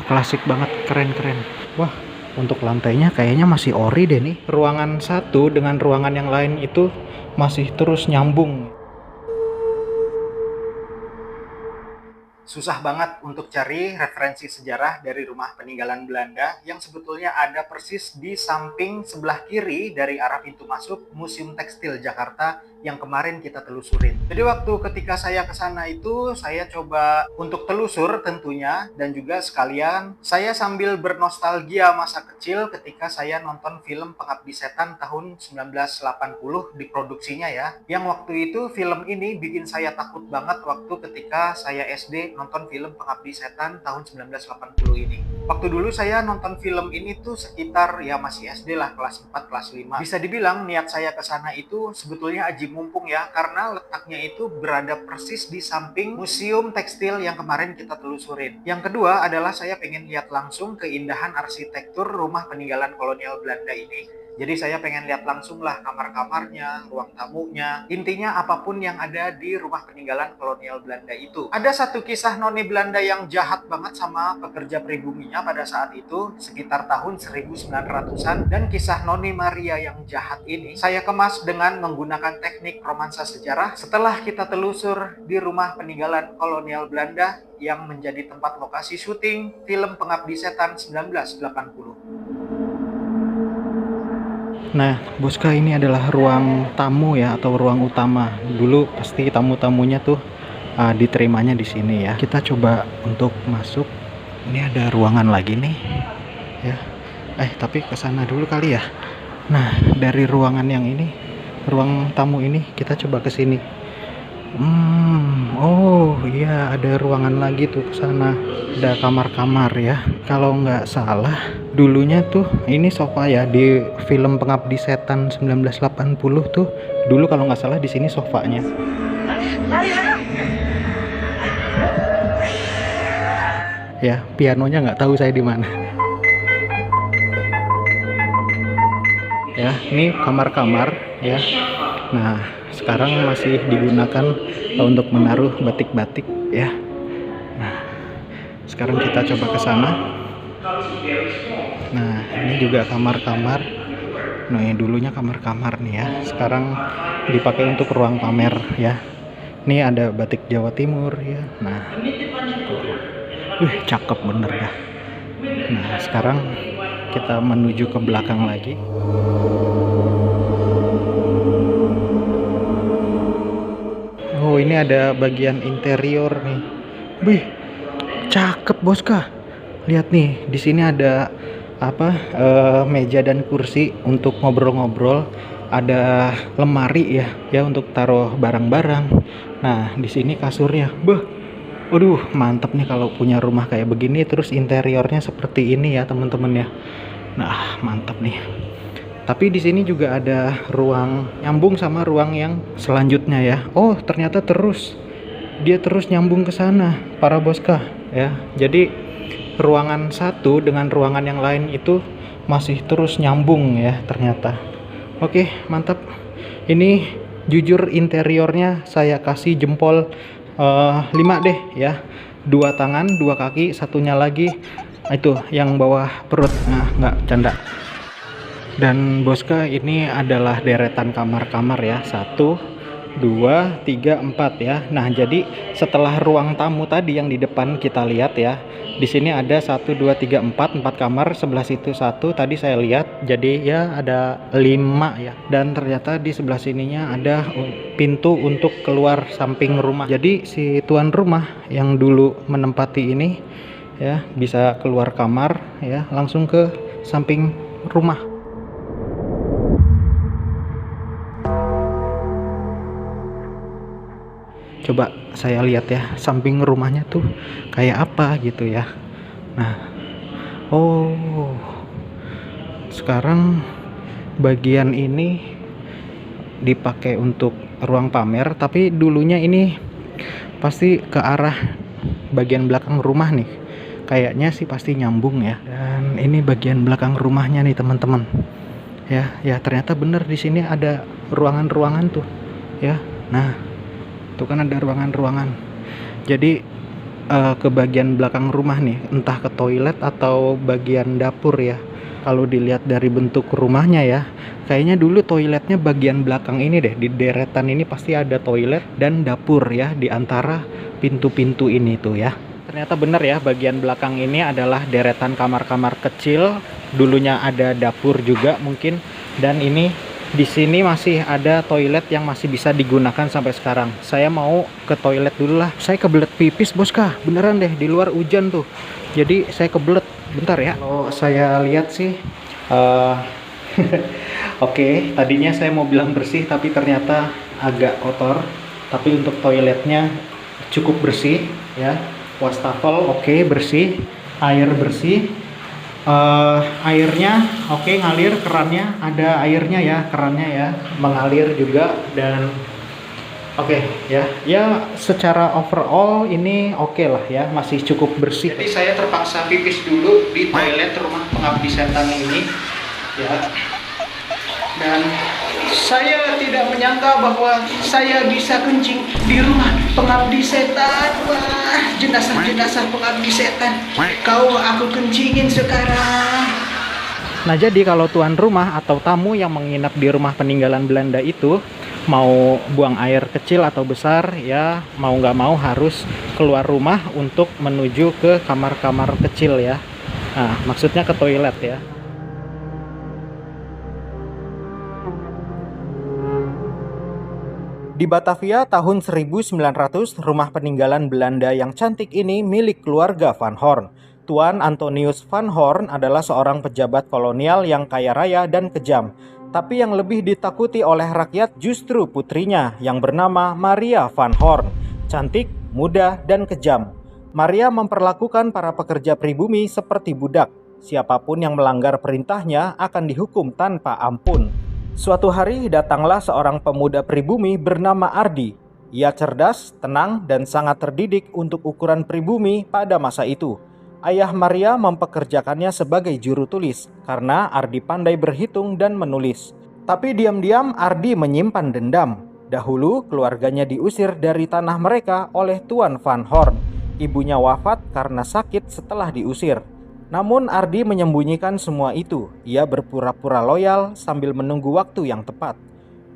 klasik banget, keren. Wah, untuk lantainya kayaknya masih ori deh nih. Ruangan satu dengan ruangan yang lain itu masih terus nyambung. Susah banget untuk cari referensi sejarah dari rumah peninggalan Belanda yang sebetulnya ada persis di samping sebelah kiri dari arah pintu masuk Museum Tekstil Jakarta yang kemarin kita telusurin. Jadi waktu ketika saya ke sana itu, saya coba untuk telusur tentunya, dan juga sekalian saya sambil bernostalgia masa kecil ketika saya nonton film Pengabdi Setan tahun 1980 diproduksinya ya. Yang waktu itu film ini bikin saya takut banget waktu ketika saya SD nonton film Pengabdi Setan tahun 1980 ini. Waktu dulu saya nonton film ini tuh sekitar ya masih SD lah, kelas 4, kelas 5. Bisa dibilang niat saya ke sana itu sebetulnya aji mumpung ya, karena letaknya itu berada persis di samping Museum Tekstil yang kemarin kita telusurin. Yang kedua adalah saya pengen lihat langsung keindahan arsitektur rumah peninggalan kolonial Belanda ini. Jadi saya pengen lihat langsung lah kamar-kamarnya, ruang tamunya, intinya apapun yang ada di rumah peninggalan kolonial Belanda itu. Ada satu kisah noni Belanda yang jahat banget sama pekerja pribuminya pada saat itu, sekitar tahun 1900-an, dan kisah noni Maria yang jahat ini saya kemas dengan menggunakan teknik romansa sejarah setelah kita telusur di rumah peninggalan kolonial Belanda yang menjadi tempat lokasi syuting film Pengabdi Setan 1980. Nah, Boska, ini adalah ruang tamu ya, atau ruang utama. Dulu pasti tamu-tamunya tuh diterimanya di sini ya. Kita coba untuk masuk. Ini ada ruangan lagi nih ya. Tapi ke sana dulu kali ya. Nah, dari ruangan yang ini, ruang tamu ini, kita coba ke sini. Oh iya, ada ruangan lagi tuh ke sana. Ada kamar-kamar ya. Kalau nggak salah, dulunya tuh ini sofa ya, di film Pengabdi Setan 1980 tuh. Dulu kalau nggak salah di sini sofanya. Ya, pianonya nggak tahu saya di mana. Ya, ini kamar-kamar ya. Nah, sekarang masih digunakan untuk menaruh batik-batik ya. Nah, sekarang kita coba ke sana. Nah, ini juga kamar-kamar. Nah, yang dulunya kamar-kamar nih ya. Sekarang dipakai untuk ruang pamer ya. Ini ada batik Jawa Timur ya. Nah, cakep bener dah. Nah, sekarang kita menuju ke belakang lagi. Oh, ini ada bagian interior nih. Wih, cakep Boska. Lihat nih, di sini ada meja dan kursi untuk ngobrol-ngobrol. Ada lemari ya untuk taruh barang-barang. Nah, di sini kasurnya. Waduh, mantep nih kalau punya rumah kayak begini, terus interiornya seperti ini ya teman-teman ya. Nah, mantep nih. Tapi di sini juga ada ruang nyambung sama ruang yang selanjutnya ya. Oh, ternyata dia terus nyambung ke sana, para Boska ya. Jadi ruangan satu dengan ruangan yang lain itu masih terus nyambung ya ternyata. Oke, mantap. Ini jujur interiornya saya kasih jempol 5 deh ya. 2 tangan, 2 kaki, satunya lagi itu yang bawah perut. Nah, nggak canda. Dan Boska, ini adalah deretan kamar-kamar ya. 1, 2, 3, 4 ya. Nah, jadi setelah ruang tamu tadi yang di depan kita lihat ya, di sini ada 1, 2, 3, 4 kamar. Sebelah situ 1 tadi saya lihat. Jadi ya ada 5 ya. Dan ternyata di sebelah sininya ada pintu untuk keluar samping rumah. Jadi si tuan rumah yang dulu menempati ini ya bisa keluar kamar ya, langsung ke samping rumah. Coba saya lihat ya, samping rumahnya tuh kayak apa gitu ya. Nah, oh, sekarang bagian ini dipakai untuk ruang pamer, tapi dulunya ini pasti ke arah bagian belakang rumah nih. Kayaknya sih pasti nyambung ya. Dan ini bagian belakang rumahnya nih teman-teman. Ya ternyata bener di sini ada ruangan-ruangan tuh ya. Nah, itu kan ada ruangan-ruangan. Jadi ke bagian belakang rumah nih, entah ke toilet atau bagian dapur ya. Kalau dilihat dari bentuk rumahnya ya, kayaknya dulu toiletnya bagian belakang ini deh. Di deretan ini pasti ada toilet dan dapur ya, di antara pintu-pintu ini tuh ya. Ternyata bener ya, bagian belakang ini adalah deretan kamar-kamar kecil. Dulunya ada dapur juga mungkin, dan ini di sini masih ada toilet yang masih bisa digunakan sampai sekarang. Saya mau ke toilet dulu lah. Saya kebelet pipis, Boska. Beneran deh, di luar hujan tuh. Jadi saya kebelet. Bentar ya. Kalau saya lihat sih, oke, tadinya saya mau bilang bersih, tapi ternyata agak kotor. Tapi untuk toiletnya cukup bersih ya. Wastafel oke, bersih. Air bersih. Airnya oke, ngalir, kerannya ada airnya ya, kerannya ya mengalir juga, dan oke ya, secara overall ini oke lah ya, masih cukup bersih. Jadi saya terpaksa pipis dulu di toilet rumah pengabdi setan ini ya, dan saya tidak menyangka bahwa saya bisa kencing di rumah pengabdi setan. Wah, jenazah-jenazah pengabdi setan, kau aku kencingin sekarang. Nah, jadi kalau tuan rumah atau tamu yang menginap di rumah peninggalan Belanda itu mau buang air kecil atau besar ya, mau nggak mau harus keluar rumah untuk menuju ke kamar-kamar kecil ya. Nah, maksudnya ke toilet ya. Di Batavia tahun 1900, rumah peninggalan Belanda yang cantik ini milik keluarga Van Horn. Tuan Antonius Van Horn adalah seorang pejabat kolonial yang kaya raya dan kejam. Tapi yang lebih ditakuti oleh rakyat justru putrinya yang bernama Maria Van Horn. Cantik, muda, dan kejam. Maria memperlakukan para pekerja pribumi seperti budak. Siapapun yang melanggar perintahnya akan dihukum tanpa ampun. Suatu hari datanglah seorang pemuda pribumi bernama Ardi. Ia cerdas, tenang, dan sangat terdidik untuk ukuran pribumi pada masa itu. Ayah Maria mempekerjakannya sebagai juru tulis karena Ardi pandai berhitung dan menulis. Tapi diam-diam Ardi menyimpan dendam. Dahulu keluarganya diusir dari tanah mereka oleh Tuan Van Horn. Ibunya wafat karena sakit setelah diusir. Namun Ardi menyembunyikan semua itu. Ia berpura-pura loyal sambil menunggu waktu yang tepat.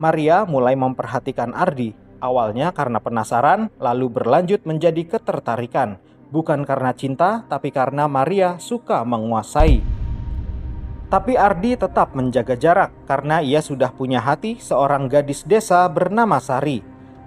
Maria mulai memperhatikan Ardi. Awalnya karena penasaran, lalu berlanjut menjadi ketertarikan. Bukan karena cinta, tapi karena Maria suka menguasai. Tapi Ardi tetap menjaga jarak karena ia sudah punya hati seorang gadis desa bernama Sari.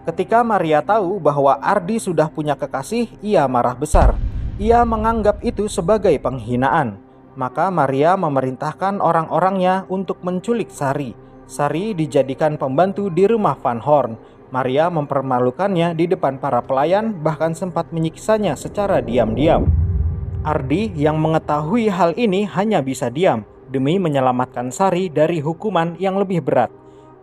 Ketika Maria tahu bahwa Ardi sudah punya kekasih, ia marah besar. Ia menganggap itu sebagai penghinaan. Maka Maria memerintahkan orang-orangnya untuk menculik Sari. Sari dijadikan pembantu di rumah Van Horn. Maria mempermalukannya di depan para pelayan, bahkan sempat menyiksanya secara diam-diam. Ardi yang mengetahui hal ini hanya bisa diam demi menyelamatkan Sari dari hukuman yang lebih berat.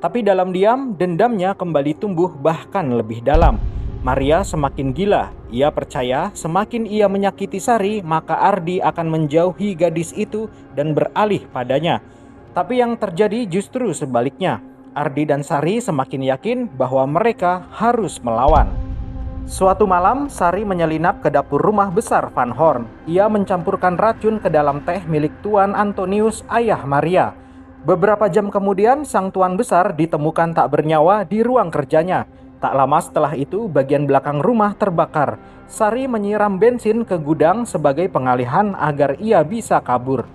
Tapi dalam diam, dendamnya kembali tumbuh bahkan lebih dalam. Maria semakin gila. Ia percaya semakin ia menyakiti Sari, maka Ardi akan menjauhi gadis itu dan beralih padanya. Tapi yang terjadi justru sebaliknya. Ardi dan Sari semakin yakin bahwa mereka harus melawan. Suatu malam, Sari menyelinap ke dapur rumah besar Van Horn. Ia mencampurkan racun ke dalam teh milik Tuan Antonius, ayah Maria. Beberapa jam kemudian, sang tuan besar ditemukan tak bernyawa di ruang kerjanya. Tak lama setelah itu, bagian belakang rumah terbakar. Sari menyiram bensin ke gudang sebagai pengalihan agar ia bisa kabur.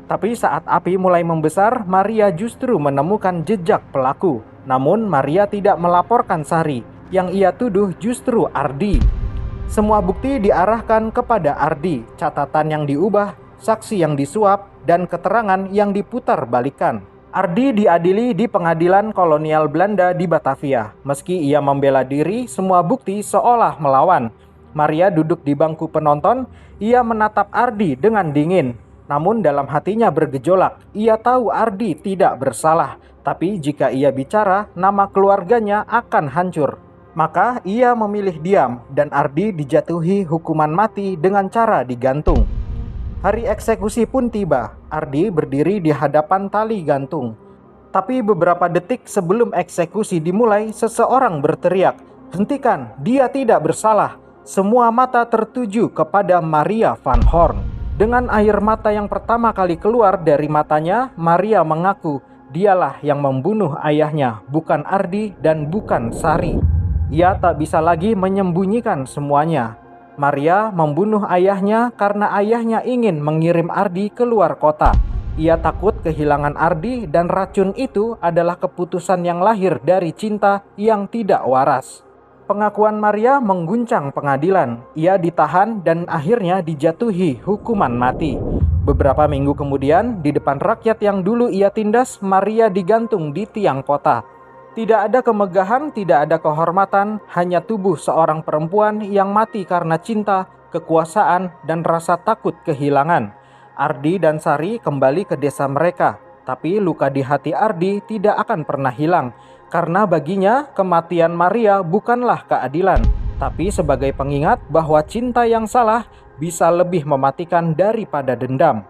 Tapi saat api mulai membesar, Maria justru menemukan jejak pelaku. Namun Maria tidak melaporkan Sari. Yang ia tuduh justru Ardi. Semua bukti diarahkan kepada Ardi. Catatan yang diubah, saksi yang disuap, dan keterangan yang diputar balikan. Ardi diadili di pengadilan kolonial Belanda di Batavia. Meski ia membela diri, semua bukti seolah melawan. Maria duduk di bangku penonton. Ia menatap Ardi dengan dingin. Namun dalam hatinya bergejolak. Ia tahu Ardi tidak bersalah. Tapi jika ia bicara, nama keluarganya akan hancur. Maka ia memilih diam dan Ardi dijatuhi hukuman mati dengan cara digantung. Hari eksekusi pun tiba. Ardi berdiri di hadapan tali gantung. Tapi beberapa detik sebelum eksekusi dimulai, seseorang berteriak, "Hentikan, dia tidak bersalah." Semua mata tertuju kepada Maria van Horn. Dengan air mata yang pertama kali keluar dari matanya, Maria mengaku dialah yang membunuh ayahnya, bukan Ardi dan bukan Sari. Ia tak bisa lagi menyembunyikan semuanya. Maria membunuh ayahnya karena ayahnya ingin mengirim Ardi keluar kota. Ia takut kehilangan Ardi dan racun itu adalah keputusan yang lahir dari cinta yang tidak waras. Pengakuan Maria mengguncang pengadilan. Ia ditahan dan akhirnya dijatuhi hukuman mati. Beberapa minggu kemudian, di depan rakyat yang dulu ia tindas, Maria digantung di tiang kota. Tidak ada kemegahan, tidak ada kehormatan, hanya tubuh seorang perempuan yang mati karena cinta, kekuasaan, dan rasa takut kehilangan. Ardi dan Sari kembali ke desa mereka, tapi luka di hati Ardi tidak akan pernah hilang. Karena baginya, kematian Maria bukanlah keadilan, tapi sebagai pengingat bahwa cinta yang salah bisa lebih mematikan daripada dendam.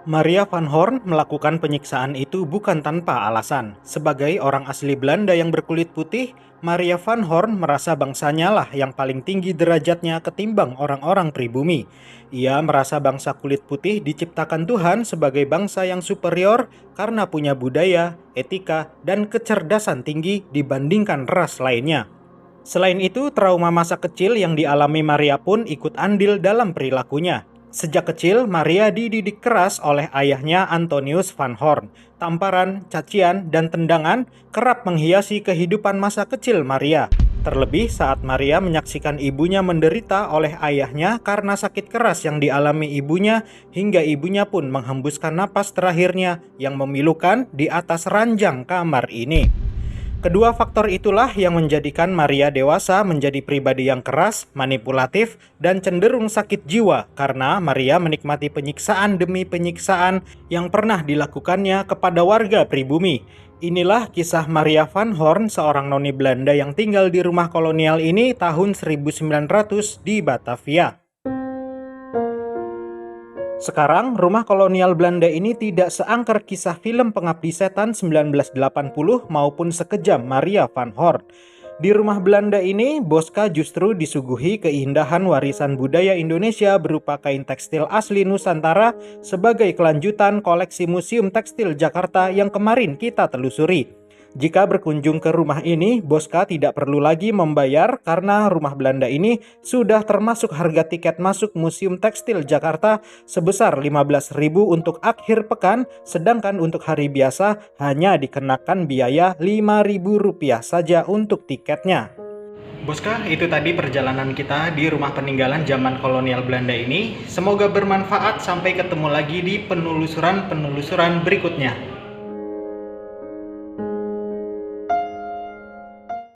Maria van Horn melakukan penyiksaan itu bukan tanpa alasan. Sebagai orang asli Belanda yang berkulit putih, Maria van Horn merasa bangsanya lah yang paling tinggi derajatnya ketimbang orang-orang pribumi. Ia merasa bangsa kulit putih diciptakan Tuhan sebagai bangsa yang superior karena punya budaya, etika, dan kecerdasan tinggi dibandingkan ras lainnya. Selain itu, trauma masa kecil yang dialami Maria pun ikut andil dalam perilakunya. Sejak kecil, Maria dididik keras oleh ayahnya Antonius van Horn. Tamparan, cacian, dan tendangan kerap menghiasi kehidupan masa kecil Maria. Terlebih saat Maria menyaksikan ibunya menderita oleh ayahnya karena sakit keras yang dialami ibunya, hingga ibunya pun menghembuskan napas terakhirnya yang memilukan di atas ranjang kamar ini. Kedua faktor itulah yang menjadikan Maria dewasa menjadi pribadi yang keras, manipulatif, dan cenderung sakit jiwa karena Maria menikmati penyiksaan demi penyiksaan yang pernah dilakukannya kepada warga pribumi. Inilah kisah Maria van Horn, seorang noni Belanda yang tinggal di rumah kolonial ini tahun 1900 di Batavia. Sekarang, rumah kolonial Belanda ini tidak seangker kisah film Pengabdi Setan 1980 maupun Sekejam Maria van Horn. Di rumah Belanda ini, Bosca justru disuguhi keindahan warisan budaya Indonesia berupa kain tekstil asli Nusantara sebagai kelanjutan koleksi Museum Tekstil Jakarta yang kemarin kita telusuri. Jika berkunjung ke rumah ini, Bosca tidak perlu lagi membayar karena rumah Belanda ini sudah termasuk harga tiket masuk Museum Tekstil Jakarta sebesar 15.000 untuk akhir pekan, sedangkan untuk hari biasa hanya dikenakan biaya Rp5.000 saja untuk tiketnya. Bosca, itu tadi perjalanan kita di rumah peninggalan zaman kolonial Belanda ini. Semoga bermanfaat, sampai ketemu lagi di penelusuran berikutnya.